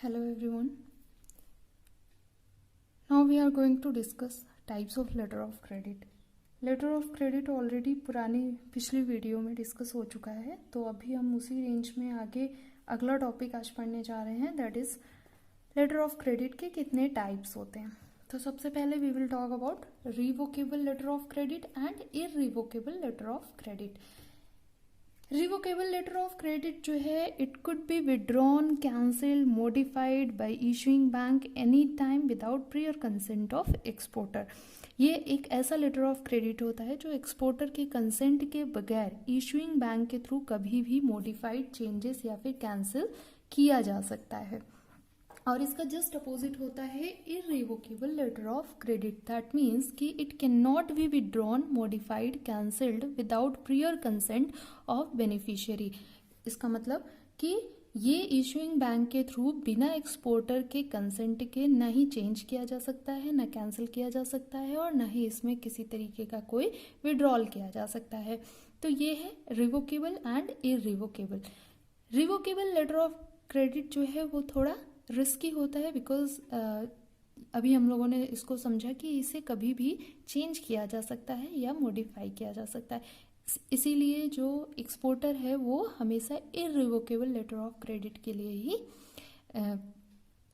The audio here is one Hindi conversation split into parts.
Hello everyone. Now we are going to discuss types of letter of credit. Letter of credit already पिछली वीडियो में डिस्कस हो चुका है, तो अभी हम उसी रेंज में आगे अगला टॉपिक आज पढ़ने जा रहे हैं, that is letter of credit के कितने टाइप्स होते हैं। तो सबसे पहले we will talk about revocable letter of credit and irrevocable letter of credit. Revocable letter of credit जो है, it could be withdrawn, cancel, modified by issuing bank any time without prior consent of exporter. ये एक ऐसा लेटर ऑफ क्रेडिट होता है जो एक्सपोर्टर के कंसेंट के बगैर इशूइंग बैंक के थ्रू कभी भी मॉडिफाइड, चेंजेस या फिर कैंसिल किया जा सकता है। और इसका जस्ट अपोजिट होता है irrevocable letter of credit. That means कि it can not be withdrawn, modified, cancelled without prior consent of beneficiary. इसका मतलब कि ये इशूइंग बैंक के थ्रू बिना एक्सपोर्टर के कंसेंट के ना ही चेंज किया जा सकता है, ना कैंसिल किया जा सकता है, और ना ही इसमें किसी तरीके का कोई विड्रॉल किया जा सकता है। तो ये है revocable and irrevocable. Revocable letter of credit जो है वो थोड़ा रिस्की होता है, बिकॉज अभी हम लोगों ने इसको समझा कि इसे कभी भी चेंज किया जा सकता है या मॉडिफाई किया जा सकता है। इसीलिए जो एक्सपोर्टर है वो हमेशा इररिवोकेबल लेटर ऑफ क्रेडिट के लिए ही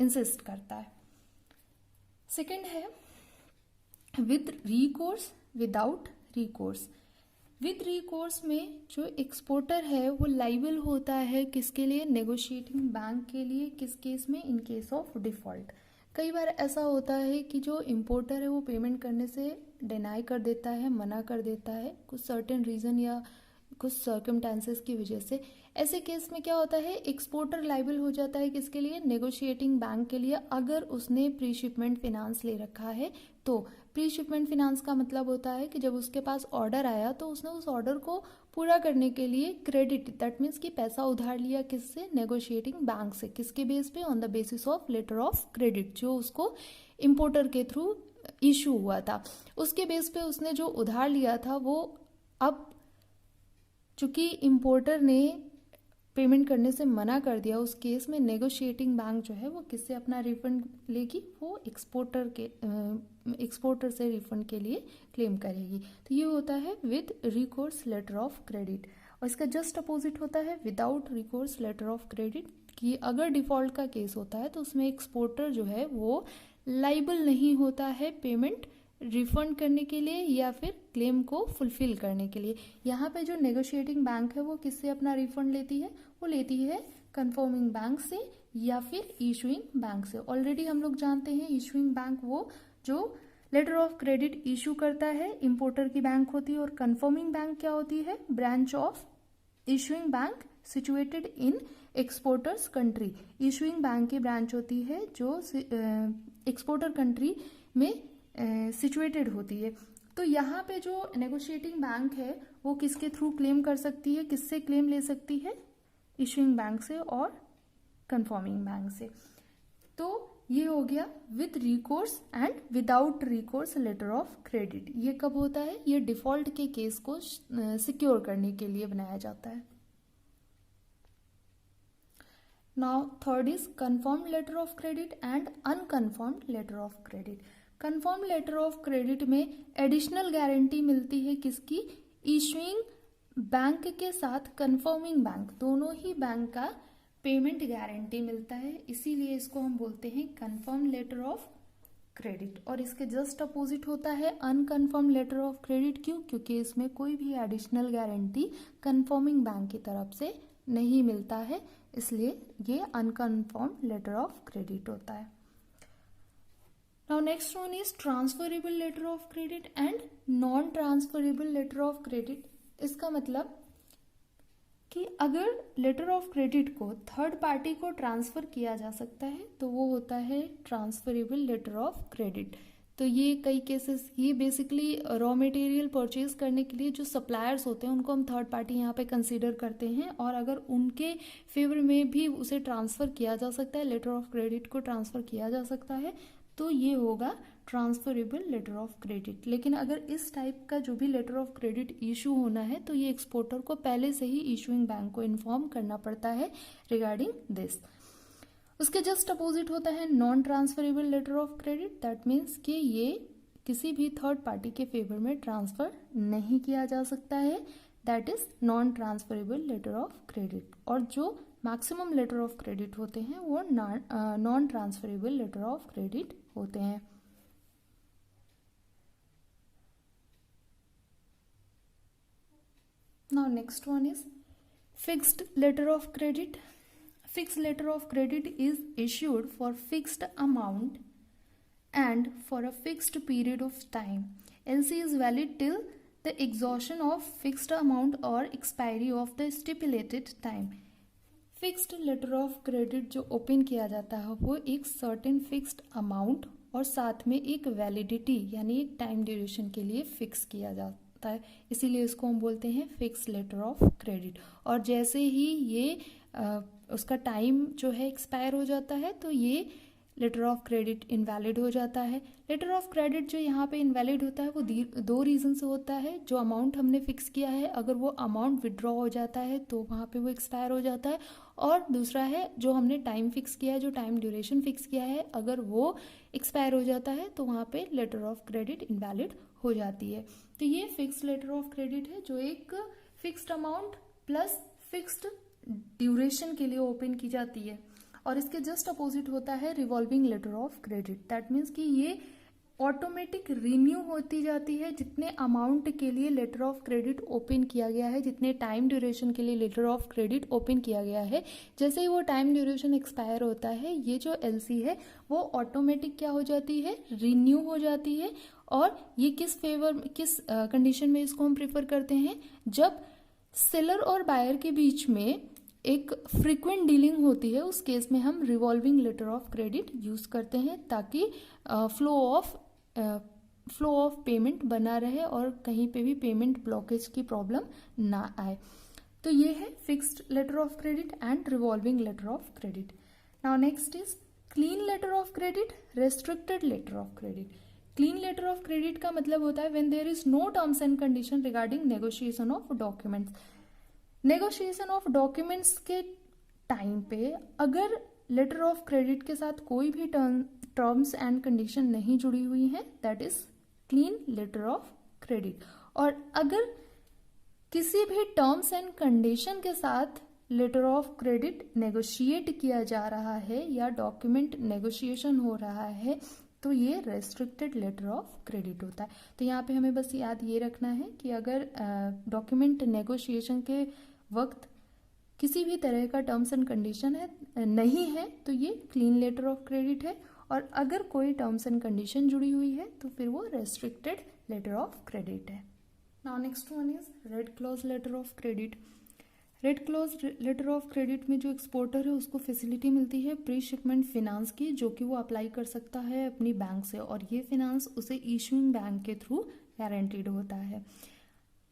इंसिस्ट करता है। सेकंड है with recourse, without recourse. With recourse में जो एक्सपोर्टर है वो लाइबल होता है किसके लिए? नेगोशिएटिंग बैंक के लिए। किस केस में? In case of default. कई बार ऐसा होता है कि जो इम्पोर्टर है वो पेमेंट करने से डिनाई कर देता है, मना कर देता है, कुछ सर्टेन रीज़न या कुछ सर्कमस्टेंसेस की वजह से। ऐसे केस में क्या होता है, एक्सपोर्टर लाइबल हो जाता है किसके लिए? नेगोशिएटिंग बैंक के लिए, अगर उसने प्री शिपमेंट फिनांस ले रखा है तो। प्री शिपमेंट फिनांस का मतलब होता है कि जब उसके पास ऑर्डर आया तो उसने उस ऑर्डर को पूरा करने के लिए क्रेडिट, दैट मीन्स कि पैसा उधार लिया किससे? नेगोशिएटिंग बैंक से। किसके बेस पे? On the basis of letter of credit जो उसको इम्पोर्टर के थ्रू इशू हुआ था, उसके बेस पे उसने जो उधार लिया था वो अब चूंकि इम्पोर्टर ने पेमेंट करने से मना कर दिया, उस केस में नेगोशिएटिंग बैंक जो है वो किससे अपना रिफंड लेगी? वो एक्सपोर्टर से रिफंड के लिए क्लेम करेगी। तो ये होता है with recourse letter of credit. और इसका जस्ट अपोजिट होता है without recourse letter of credit, कि अगर डिफॉल्ट का केस होता है तो उसमें एक्सपोर्टर जो है वो लाइबल नहीं होता है पेमेंट रिफंड करने के लिए या फिर क्लेम को फुलफिल करने के लिए। यहाँ पे जो नेगोशिएटिंग बैंक है वो किससे अपना रिफंड लेती है? वो लेती है कंफर्मिंग बैंक से या फिर इशूइंग बैंक से। ऑलरेडी हम लोग जानते हैं इशूइंग बैंक वो जो लेटर ऑफ क्रेडिट इशू करता है, इम्पोर्टर की बैंक होती है। और कंफर्मिंग बैंक क्या होती है? Branch of issuing bank situated in exporters country. Issuing bank की ब्रांच होती है जो एक्सपोर्टर कंट्री में सिचुएटेड होती है। तो यहाँ पे जो नेगोशिएटिंग बैंक है वो किसके थ्रू क्लेम कर सकती है? किससे क्लेम ले सकती है? इशूइंग बैंक से और कंफर्मिंग बैंक से। तो ये हो गया with recourse and without recourse letter of credit. ये कब होता है? ये डिफॉल्ट के केस को सिक्योर करने के लिए बनाया जाता है। Now third is confirmed letter of credit and unconfirmed letter of credit. Confirm letter of credit में एडिशनल गारंटी मिलती है किसकी? इशूइंग बैंक के साथ कंफर्मिंग बैंक, दोनों ही बैंक का पेमेंट गारंटी मिलता है, इसीलिए इसको हम बोलते हैं कंफर्म लेटर ऑफ क्रेडिट। और इसके जस्ट अपोजिट होता है अनकन्फर्म लेटर ऑफ क्रेडिट। क्यों? क्योंकि इसमें कोई भी एडिशनल गारंटी कंफर्मिंग बैंक की तरफ से नहीं मिलता है, इसलिए ये अनकन्फर्म लेटर ऑफ क्रेडिट होता है। Now next one is transferable letter of credit and non-transferable letter of credit। इसका मतलब कि अगर लेटर ऑफ क्रेडिट को थर्ड पार्टी को ट्रांसफर किया जा सकता है तो वो होता है ट्रांसफरेबल लेटर ऑफ क्रेडिट। तो ये कई केसेस, ये बेसिकली रॉ मटेरियल परचेज करने के लिए जो सप्लायर्स होते हैं उनको हम थर्ड पार्टी यहाँ पे कंसीडर करते हैं, और अगर उनके फेवर में भी उसे ट्रांसफर किया जा सकता है, लेटर ऑफ क्रेडिट को ट्रांसफर किया जा सकता है, तो ये होगा ट्रांसफरेबल लेटर ऑफ क्रेडिट। लेकिन अगर इस टाइप का जो भी लेटर ऑफ क्रेडिट इशू होना है तो ये एक्सपोर्टर को पहले से ही इशूइंग बैंक को इन्फॉर्म करना पड़ता है रिगार्डिंग दिस। उसके जस्ट अपोजिट होता है non transferable letter of credit. That means कि ये किसी भी थर्ड पार्टी के फेवर में ट्रांसफर नहीं किया जा सकता है, that is non transferable letter of credit. और जो मैक्सिमम लेटर ऑफ क्रेडिट होते हैं वो non transferable letter of credit होते हैं। Now next one is fixed letter of credit. Fixed letter of credit is issued for fixed amount and for a fixed period of time. LC is valid till the exhaustion of fixed amount or expiry of the stipulated time. Fixed letter of credit जो ओपन किया जाता है वो एक सर्टेन फिक्स्ड अमाउंट और साथ में एक वैलिडिटी यानी एक टाइम ड्यूरेशन के लिए फिक्स किया जाता है, इसीलिए इसको हम बोलते हैं फिक्स लेटर ऑफ क्रेडिट। और जैसे ही ये उसका टाइम जो है एक्सपायर हो जाता है तो ये लेटर ऑफ क्रेडिट इनवैलिड हो जाता है। लेटर ऑफ क्रेडिट जो यहाँ पे इनवैलिड होता है वो दो रीज़न से होता है। जो अमाउंट हमने फिक्स किया है अगर वो अमाउंट विड्रॉ हो जाता है तो वहाँ पे वो एक्सपायर हो जाता है, और दूसरा है जो हमने टाइम फिक्स किया है, जो टाइम ड्यूरेशन फिक्स किया है, अगर वो एक्सपायर हो जाता है तो वहाँ पे लेटर ऑफ क्रेडिट इनवैलिड हो जाती है। तो ये फिक्स लेटर ऑफ क्रेडिट है जो एक fixed amount plus fixed duration के लिए ओपन की जाती है। और इसके जस्ट अपोजिट होता है revolving letter of credit. That means कि ये ऑटोमेटिक रिन्यू होती जाती है जितने अमाउंट के लिए लेटर ऑफ क्रेडिट ओपन किया गया है, जितने टाइम ड्यूरेशन के लिए लेटर ऑफ क्रेडिट ओपन किया गया है। जैसे ही वो टाइम ड्यूरेशन एक्सपायर होता है ये जो एलसी है वो ऑटोमेटिक क्या हो जाती है, रिन्यू हो जाती है। और ये किस कंडीशन में इसको हम प्रेफर करते हैं, जब सेलर और बायर के बीच में एक फ्रीक्वेंट डीलिंग होती है, उस केस में हम revolving letter of credit use करते हैं ताकि फ्लो ऑफ पेमेंट बना रहे और कहीं पे भी पेमेंट ब्लॉकेज की प्रॉब्लम ना आए। तो ये है fixed letter of credit and revolving letter of credit. Now next is clean letter of credit, restricted letter of credit. Clean letter of credit का मतलब होता है when there is no terms and condition regarding negotiation of documents. Negotiation of documents के टाइम पे अगर लेटर ऑफ क्रेडिट के साथ कोई भी टर्म्स एंड कंडीशन नहीं जुड़ी हुई है, that is clean letter of credit. और अगर किसी भी टर्म्स एंड कंडीशन के साथ लेटर ऑफ क्रेडिट नेगोशिएट किया जा रहा है या डॉक्यूमेंट नेगोशिएशन हो रहा है तो ये रेस्ट्रिक्टेड लेटर ऑफ क्रेडिट होता है। तो यहाँ पे हमें बस याद ये रखना है कि अगर डॉक्यूमेंट नेगोशिएशन के वक्त किसी भी तरह का टर्म्स एंड कंडीशन नहीं है तो ये क्लीन लेटर ऑफ क्रेडिट है, और अगर कोई टर्म्स एंड कंडीशन जुड़ी हुई है तो फिर वो रेस्ट्रिक्टेड लेटर ऑफ क्रेडिट है। Now next one is red clause letter of credit. Red clause letter of credit में जो एक्सपोर्टर है उसको फैसिलिटी मिलती है प्री शिपमेंट फिनांस की, जो कि वो अप्लाई कर सकता है अपनी बैंक से, और ये फिनांस उसे इशूइंग बैंक के थ्रू गारंटीड होता है।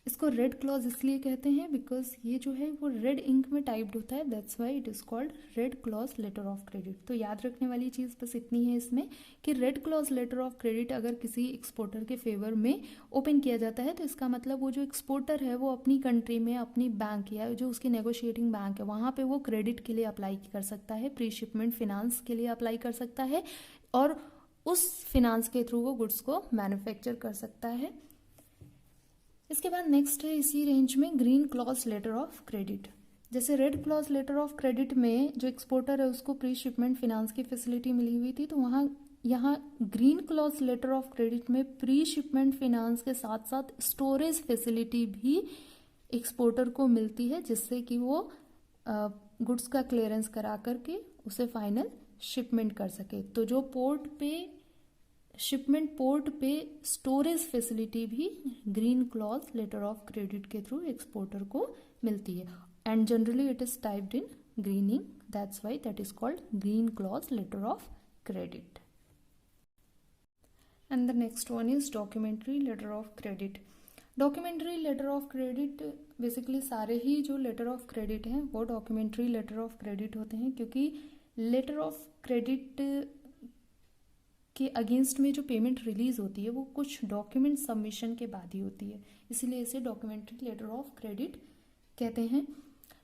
इसको रेड क्लॉज इसलिए कहते हैं बिकॉज ये जो है वो रेड इंक में टाइप्ड होता है, that's why it is called red clause letter of credit. तो याद रखने वाली चीज़ बस इतनी है इसमें कि red clause letter of credit अगर किसी एक्सपोर्टर के फेवर में ओपन किया जाता है तो इसका मतलब वो जो एक्सपोर्टर है वो अपनी कंट्री में अपनी बैंक या जो उसकी नेगोशिएटिंग बैंक है वहाँ पे वो क्रेडिट के लिए अप्लाई कर सकता है, प्री शिपमेंट फिनांस के लिए अप्लाई कर सकता है, और उस फिनांस के थ्रू वो गुड्स को मैन्युफैक्चर कर सकता है। इसके बाद नेक्स्ट है इसी रेंज में green clause letter of credit. जैसे red clause letter of credit में जो एक्सपोर्टर है उसको प्री शिपमेंट फिनांस की फैसिलिटी मिली हुई थी, तो यहाँ green clause letter of credit में प्री शिपमेंट फिनांस के साथ साथ स्टोरेज फैसिलिटी भी एक्सपोर्टर को मिलती है, जिससे कि वो गुड्स का क्लियरेंस करा करके उसे फाइनल शिपमेंट कर सके। तो जो शिपमेंट पोर्ट पे स्टोरेज फैसिलिटी भी green clause letter of credit के थ्रू एक्सपोर्टर को मिलती है, and generally it is typed in green ink, that's why that is called green clause letter of credit. And the next one is documentary letter of credit. Documentary letter of credit basically सारे ही जो लेटर ऑफ क्रेडिट हैं वो डॉक्यूमेंट्री लेटर ऑफ क्रेडिट होते हैं, क्योंकि लेटर ऑफ क्रेडिट के अगेंस्ट में जो पेमेंट रिलीज होती है वो कुछ डॉक्यूमेंट सबमिशन के बाद ही होती है, इसीलिए इसे डॉक्यूमेंट्री लेटर ऑफ क्रेडिट कहते हैं,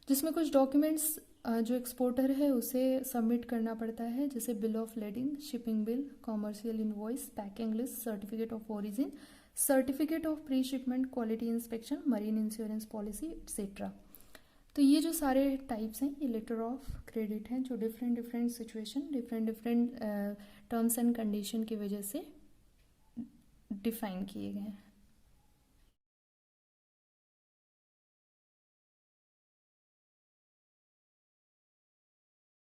जिसमें कुछ डॉक्यूमेंट्स जो एक्सपोर्टर है उसे सबमिट करना पड़ता है, जैसे bill of lading, shipping bill, commercial invoice, packing list, certificate of origin, certificate of pre shipment quality inspection, marine insurance policy etcetera. तो ये जो सारे टाइप्स हैं ये लेटर ऑफ क्रेडिट हैं, जो different different situation, different terms and condition की वजह से डिफाइन किए गए हैं।